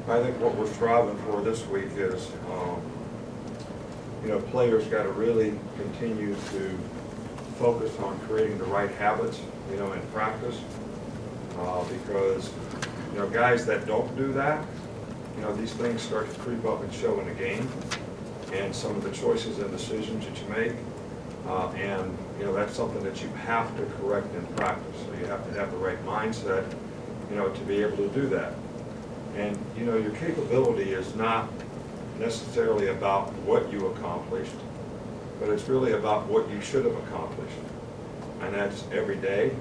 I think what we're striving for this week is, players got to really continue to focus on creating the right habits, in practice, because, guys that don't do that, these things start to creep up and show in the game, and some of the choices and decisions that you make, and, that's something that you have to correct in practice. So you have to have the right mindset, to be able to do that. And, your capability is not necessarily about what you accomplished, but it's really about what you should have accomplished. And that's every day,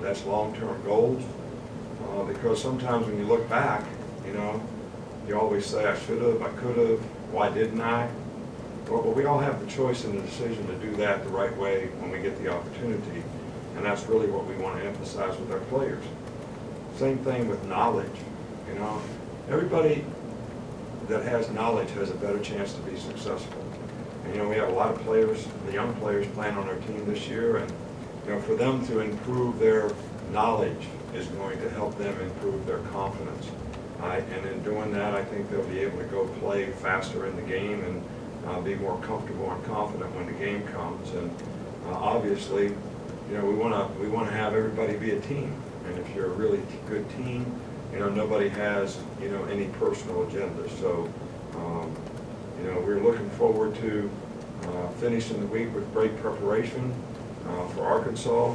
that's long-term goals, because sometimes when you look back, you always say, I should have, I could have, why didn't I? Well, but we all have the choice and the decision to do that the right way when we get the opportunity, and that's really what we want to emphasize with our players. Same thing with knowledge. Everybody that has knowledge has a better chance to be successful. And we have a lot of players, the young players playing on our team this year, and for them to improve their knowledge is going to help them improve their confidence. And in doing that, I think they'll be able to go play faster in the game and be more comfortable and confident when the game comes. And obviously, we want to have everybody be a team. And if you're a really good team, nobody has, any personal agenda. So, we're looking forward to finishing the week with great preparation for Arkansas.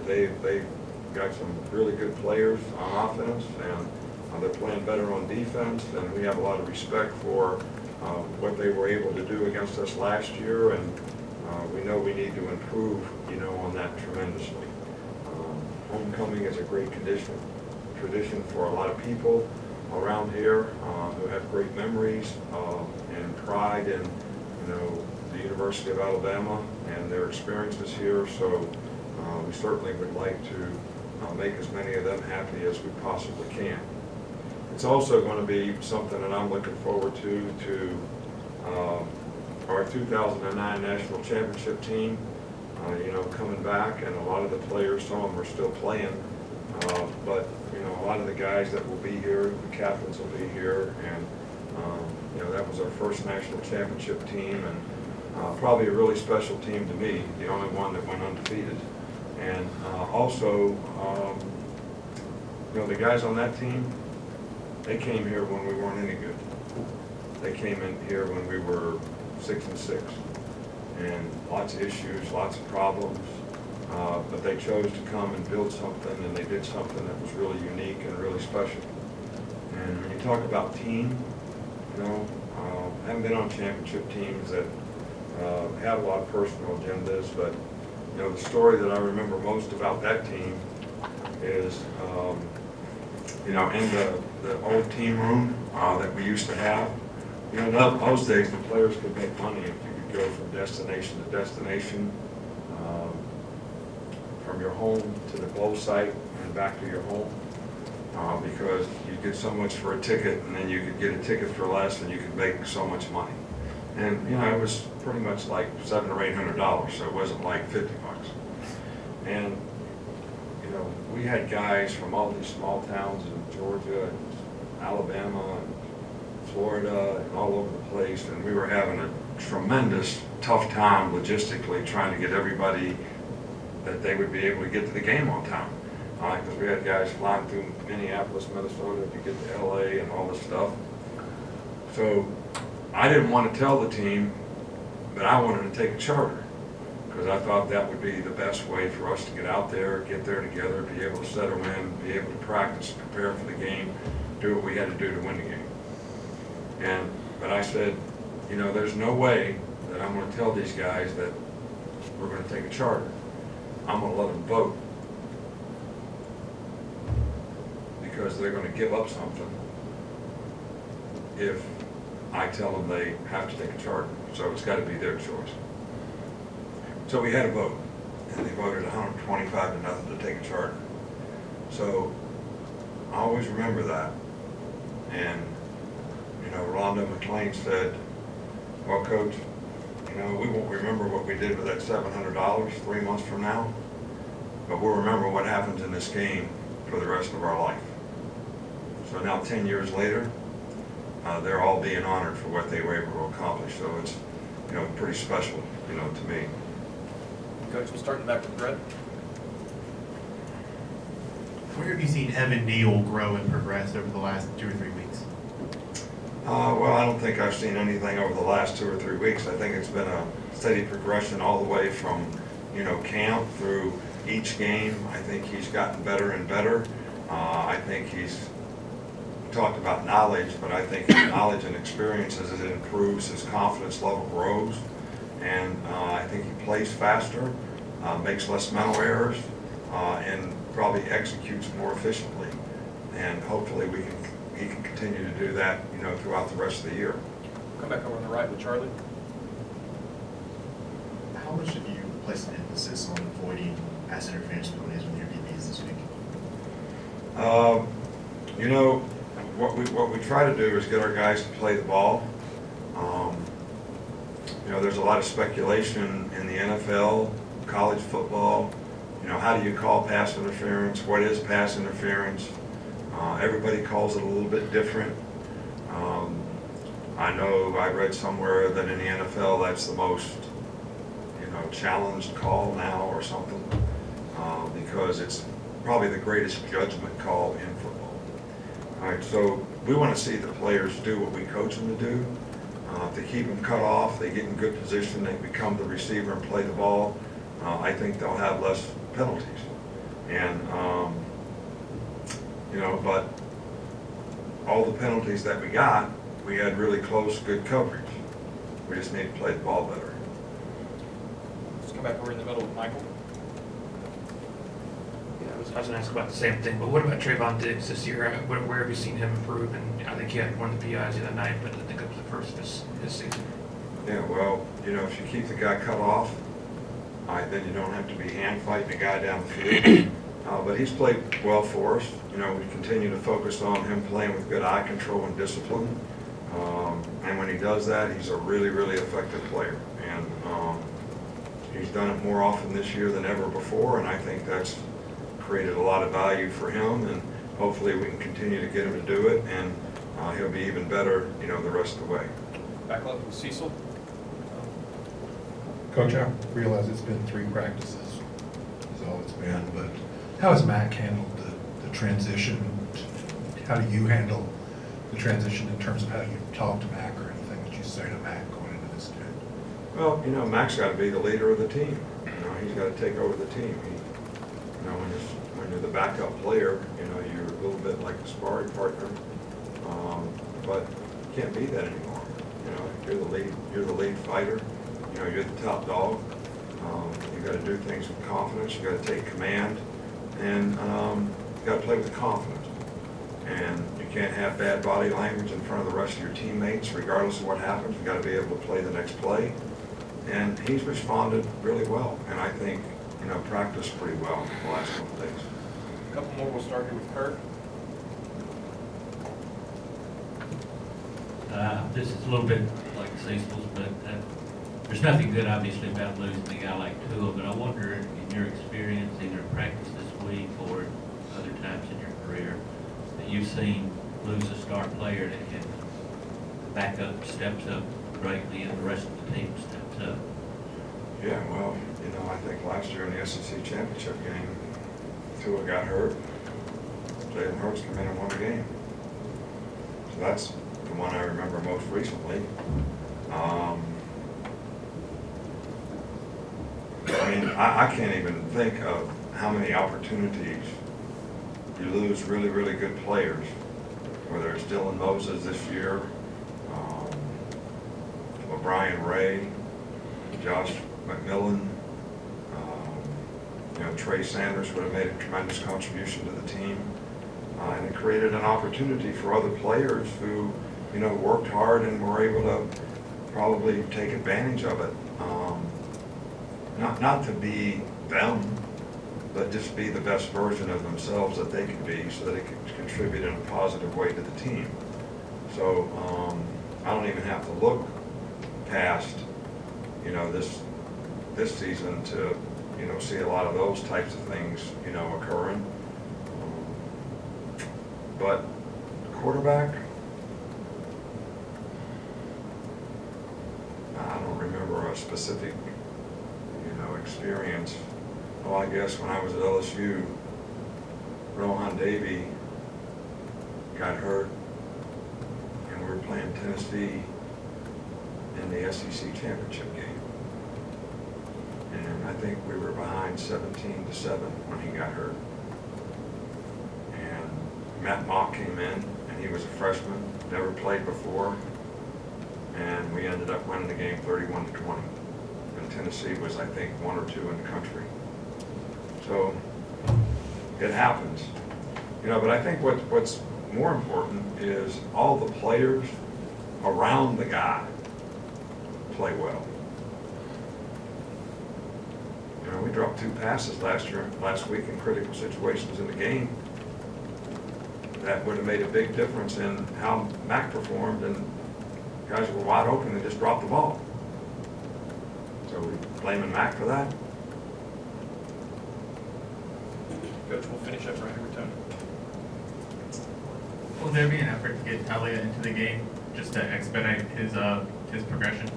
They've got some really good players on offense, and they're playing better on defense, and we have a lot of respect for what they were able to do against us last year, and we know we need to improve, on that tremendously. Homecoming is a great tradition for a lot of people around here who have great memories and pride in, the University of Alabama and their experiences here. So we certainly would like to make as many of them happy as we possibly can. It's also going to be something that I'm looking forward to our 2009 National Championship team, coming back, and a lot of the players, some of them are still playing, but a lot of the guys that will be here, the captains will be here, and that was our first national championship team, and probably a really special team to me, the only one that went undefeated. And also, the guys on that team, they came here when we weren't any good. They came in here when we were 6-6, and lots of issues, lots of problems. But they chose to come and build something, and they did something that was really unique and really special. And when you talk about team, I haven't been on championship teams that have a lot of personal agendas, but the story that I remember most about that team is, in the old team room that we used to have. In those days, the players could make money if you could go from destination to destination. From your home to the glow site and back to your home, because you get so much for a ticket, and then you could get a ticket for less, and you could make so much money. And it was pretty much like $700 or $800, so it wasn't like $50. And we had guys from all these small towns in Georgia and Alabama and Florida and all over the place, and we were having a tremendous tough time logistically trying to get everybody that they would be able to get to the game on time. Because we had guys flying through Minneapolis, Minnesota to get to LA and all this stuff. So I didn't want to tell the team that I wanted to take a charter, because I thought that would be the best way for us to get out there, get there together, be able to settle in, be able to practice, prepare for the game, do what we had to do to win the game. But I said, there's no way that I'm going to tell these guys that we're going to take a charter. I'm going to let them vote, because they're going to give up something if I tell them they have to take a charter. So it's got to be their choice. So we had a vote, and they voted 125-0 to take a charter. So I always remember that. And Rhonda McLean said, well, Coach, we won't remember what we did with that $700 3 months from now, but we'll remember what happens in this game for the rest of our life. So now 10 years later, they're all being honored for what they were able to accomplish. So it's, pretty special, to me. Coach, we'll start in the back with Brett. Where have you seen Evan Neal grow and progress over the last 2 or 3 weeks? Well, I don't think I've seen anything over the last 2 or 3 weeks. I think it's been a steady progression all the way from, camp through each game. I think he's gotten better and better. I think he's talked about knowledge, but I think his knowledge and experience as it improves, his confidence level grows. And I think he plays faster, makes less mental errors, and probably executes more efficiently. And hopefully he can continue to do that, throughout the rest of the year. Come back over on the right with Charlie. How much have you placed an emphasis on avoiding pass interference penalties with your DBs this week? What we try to do is get our guys to play the ball. There's a lot of speculation in the NFL, college football. How do you call pass interference? What is pass interference? Everybody calls it a little bit different. I know I read somewhere that in the NFL that's the most, challenged call now or something, because it's probably the greatest judgment call in football. All right, so we want to see the players do what we coach them to do. If they keep them cut off, they get in good position, they become the receiver and play the ball, I think they'll have less penalties. And, but all the penalties that we got, we had really close, good coverage. We just need to play the ball better. Let's come back over in the middle with Michael. Yeah, I was going to ask about the same thing, but what about Trayvon Diggs this year? Where have you seen him improve? And I think he had one of the PIs the other night, but I think it was the first of his season. Yeah, well, if you keep the guy cut off, then you don't have to be hand fighting the guy down the field. But he's played well for us. We continue to focus on him playing with good eye control and discipline. And when he does that, he's a really, really effective player. And he's done it more often this year than ever before, and I think that's created a lot of value for him. And hopefully we can continue to get him to do it, and he'll be even better, the rest of the way. Back up with Cecil. Coach, I realize it's been 3 practices, is all it's been, but how has Mac handled the transition? How do you handle the transition in terms of how you talk to Mac or anything that you say to Mac going into this game? Well, Mac's got to be the leader of the team. He's got to take over the team. When you're the backup player, you're a little bit like a sparring partner, but you can't be that anymore. You're the lead fighter. You're the top dog. You got to do things with confidence. You got to take command, and you got to play with confidence. And you can't have bad body language in front of the rest of your teammates, regardless of what happens. You got to be able to play the next play. And he's responded really well, and I think practiced pretty well the last couple of days. A couple more. We'll start here with Kurt. This is a little bit like Cecil's, but there's nothing good, obviously, about losing a guy like Tua, but I wonder, in your experience, either in practice this week or other times in your career, that you've seen lose a star player that can back up, steps up greatly, and the rest of the team steps up. Yeah, well, I think last year in the SEC championship game, Tua got hurt. Jalen Hurts came in and won the game. So that's the one I remember most recently. I can't even think of how many opportunities you lose really, really good players, whether it's Dylan Moses this year, O'Brien Ray, Josh McMillan, Trey Sanders would have made a tremendous contribution to the team. And it created an opportunity for other players who, worked hard and were able to probably take advantage of it. Not to be them, but just be the best version of themselves that they could be, so that it could contribute in a positive way to the team. So I don't even have to look past, this season to, see a lot of those types of things, occurring. But quarterback, I don't remember a specific, experience. Oh, I guess when I was at LSU, Rohan Davey got hurt, and we were playing Tennessee in the SEC championship game. And I think we were behind 17-7 when he got hurt. And Matt Mock came in, and he was a freshman, never played before, and we ended up winning the game 31-20. And Tennessee was, I think, 1 or 2 in the country. So it happens, but I think what's more important is all the players around the guy play well. We dropped 2 passes last week in critical situations in the game. That would have made a big difference in how Mac performed, and guys were wide open and just dropped the ball. So we blaming Mac for that? Coach, we'll finish up right here with Tony. Will there be an effort to get Elliott into the game just to expedite his progression?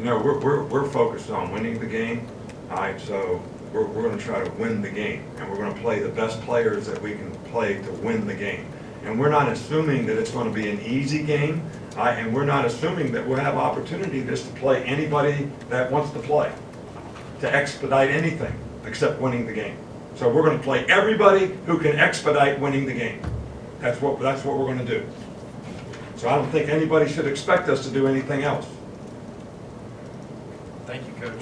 We're focused on winning the game. All right, so we're going to try to win the game, and we're going to play the best players that we can play to win the game. And we're not assuming that it's going to be an easy game, and we're not assuming that we'll have opportunity just to play anybody that wants to play, to expedite anything except winning the game. So we're going to play everybody who can expedite winning the game. That's what we're going to do. So I don't think anybody should expect us to do anything else. Thank you, Coach.